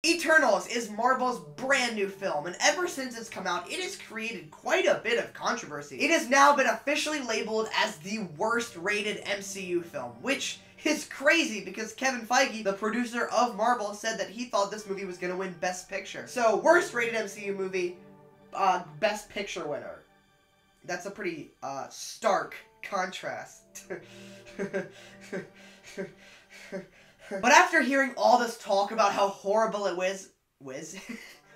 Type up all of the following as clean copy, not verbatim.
Eternals is Marvel's brand new film, and ever since it's come out, it has created quite a bit of controversy. It has now been officially labeled as the worst rated MCU film, which is crazy because Kevin Feige, the producer of Marvel, said that he thought this movie was going to win Best Picture. So, worst rated MCU movie, Best Picture winner. That's a pretty stark contrast. But after hearing all this talk about how horrible it was,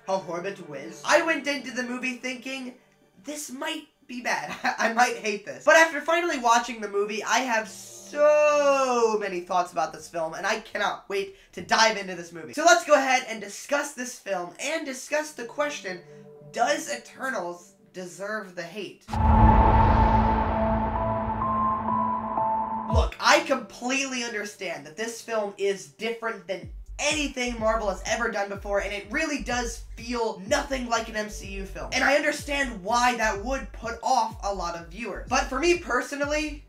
how horrible it was, I went into the movie thinking, this might be bad. I might hate this. But after finally watching the movie, I have so many thoughts about this film, and I cannot wait to dive into this movie. So let's go ahead and discuss this film, and discuss the question, does Eternals deserve the hate? Look, I completely understand that this film is different than anything Marvel has ever done before, and it really does feel nothing like an MCU film. And I understand why that would put off a lot of viewers. But for me personally,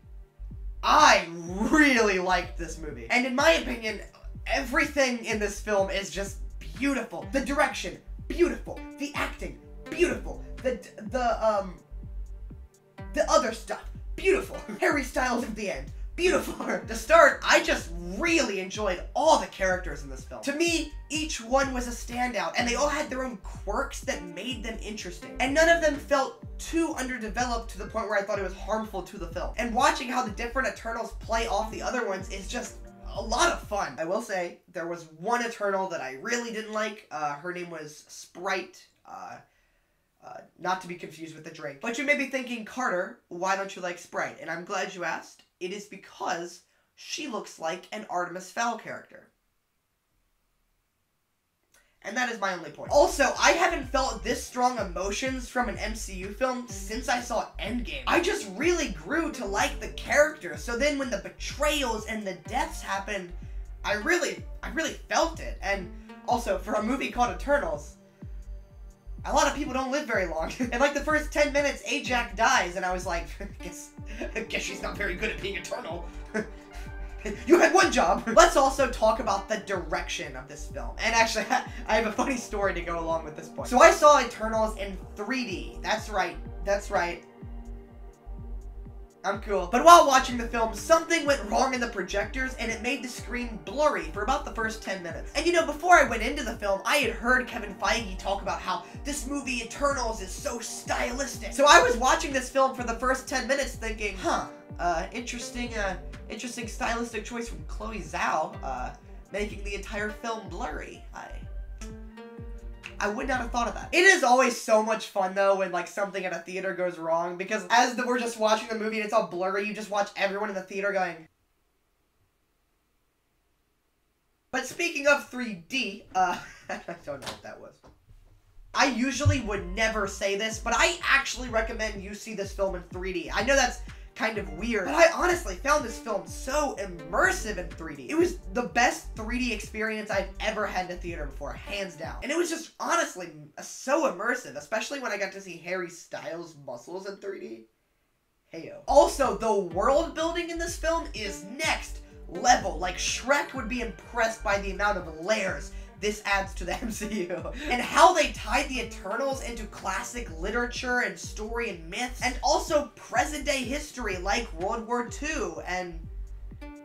I really liked this movie. And in my opinion, everything in this film is just beautiful. The direction, beautiful. The acting, beautiful. The other stuff, beautiful. Harry Styles at the end, beautiful. To start, I just really enjoyed all the characters in this film. To me, each one was a standout, and they all had their own quirks that made them interesting. And none of them felt too underdeveloped to the point where I thought it was harmful to the film. And watching how the different Eternals play off the other ones is just a lot of fun. I will say, there was one Eternal that I really didn't like. Her name was Sprite. Not to be confused with the drink. But you may be thinking, Carter, why don't you like Sprite? And I'm glad you asked. It is because she looks like an Artemis Fowl character. And that is my only point. Also, I haven't felt this strong emotions from an MCU film since I saw Endgame. I just really grew to like the characters. So then when the betrayals and the deaths happened, I really felt it. And also, for a movie called Eternals, a lot of people don't live very long. In like the first 10 minutes, Ajax dies, and I was like, I guess she's not very good at being eternal. You had one job. Let's also talk about the direction of this film. And actually, I have a funny story to go along with this point. So I saw Eternals in 3D. That's right. I'm cool. But while watching the film, something went wrong in the projectors, and it made the screen blurry for about the first 10 minutes. And you know, before I went into the film, I had heard Kevin Feige talk about how this movie, Eternals, is so stylistic. So I was watching this film for the first 10 minutes thinking, interesting stylistic choice from Chloe Zhao, making the entire film blurry. I would not have thought of that. It is always so much fun, though, when, like, something at a theater goes wrong, because as we're just watching the movie and it's all blurry, you just watch everyone in the theater going... But speaking of 3D, I don't know what that was. I usually would never say this, but I actually recommend you see this film in 3D. I know that's kind of weird, but I honestly found this film so immersive in 3D. It was the best 3D experience I've ever had in a theater before, hands down. And it was just honestly so immersive, especially when I got to see Harry Styles' muscles in 3D. Heyo. Also, the world building in this film is next level. Like, Shrek would be impressed by the amount of layers this adds to the MCU. And how they tied the Eternals into classic literature and story and myths, and also present-day history like World War II and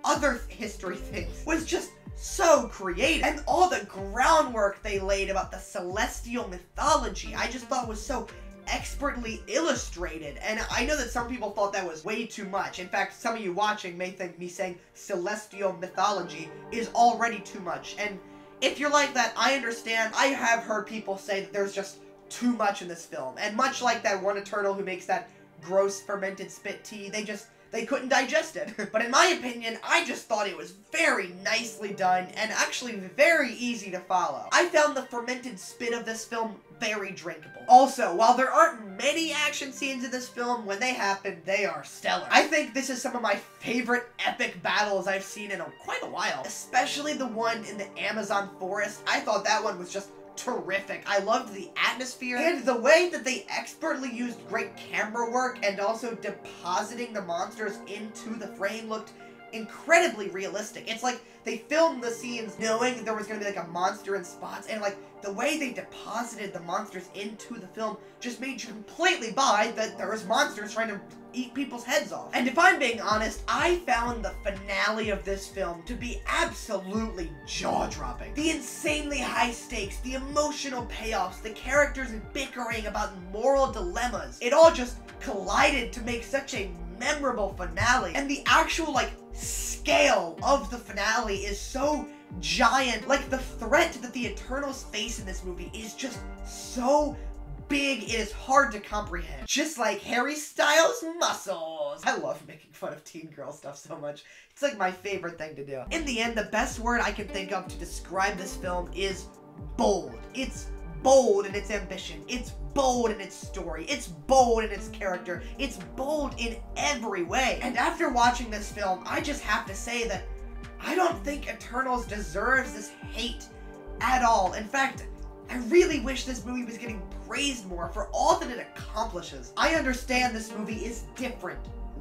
other history things, was just so creative. And all the groundwork they laid about the celestial mythology, I just thought was so expertly illustrated. And I know that some people thought that was way too much. In fact, some of you watching may think me saying celestial mythology is already too much. And if you're like that, I understand. I have heard people say that there's just too much in this film. And much like that one Eternal who makes that gross fermented spit tea, they couldn't digest it. But in my opinion, I just thought it was very nicely done and actually very easy to follow. I found the fermented spit of this film very drinkable. Also, while there aren't many action scenes in this film, when they happen, they are stellar. I think this is some of my favorite epic battles I've seen in quite a while. Especially the one in the Amazon forest. I thought that one was just terrific. I loved the atmosphere and the way that they expertly used great camera work, and also depositing the monsters into the frame looked incredibly realistic. It's like they filmed the scenes knowing there was going to be like a monster in spots, and like the way they deposited the monsters into the film just made you completely buy that there was monsters trying to eat people's heads off. And if I'm being honest, I found the finale of this film to be absolutely jaw-dropping. The insanely high stakes, the emotional payoffs, the characters bickering about moral dilemmas, it all just collided to make such a memorable finale. And the actual like scale of the finale is so giant. Like the threat that the Eternals face in this movie is just so big, it is hard to comprehend. Just like Harry Styles' muscles. I love making fun of teen girl stuff so much. It's like my favorite thing to do. In the end, the best word I can think of to describe this film is bold. It's bold in its ambition. It's bold in its story. It's bold in its character. It's bold in every way. And after watching this film, I just have to say that I don't think Eternals deserves this hate at all. In fact, I really wish this movie was getting praised more for all that it accomplishes. I understand this movie is different,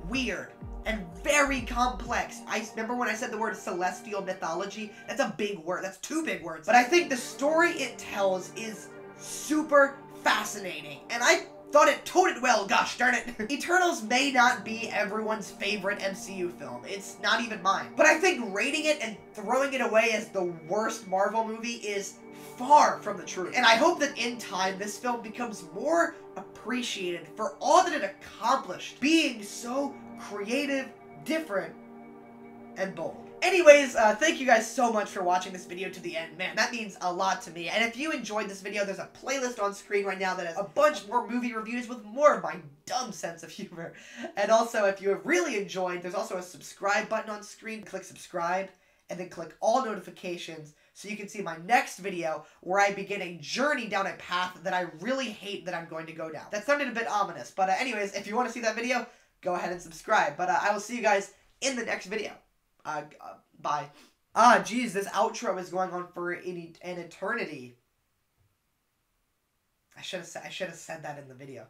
weird, and very complex. I remember when I said the word celestial mythology, that's a big word, that's 2 big words. But I think the story it tells is super fascinating, and I thought it told it well, gosh darn it. Eternals may not be everyone's favorite MCU film. It's not even mine. But I think rating it and throwing it away as the worst Marvel movie is far from the truth. And I hope that in time, this film becomes more appreciated for all that it accomplished, being so creative, different, and bold. Anyways, thank you guys so much for watching this video to the end. Man, that means a lot to me. And if you enjoyed this video, there's a playlist on screen right now that has a bunch more movie reviews with more of my dumb sense of humor. And also, if you have really enjoyed, there's also a subscribe button on screen. Click subscribe, and then click all notifications so you can see my next video where I begin a journey down a path that I really hate that I'm going to go down. That sounded a bit ominous, but anyways, if you want to see that video, go ahead and subscribe. But I will see you guys in the next video. Bye. Geez, this outro is going on for an eternity. I should have said that in the video.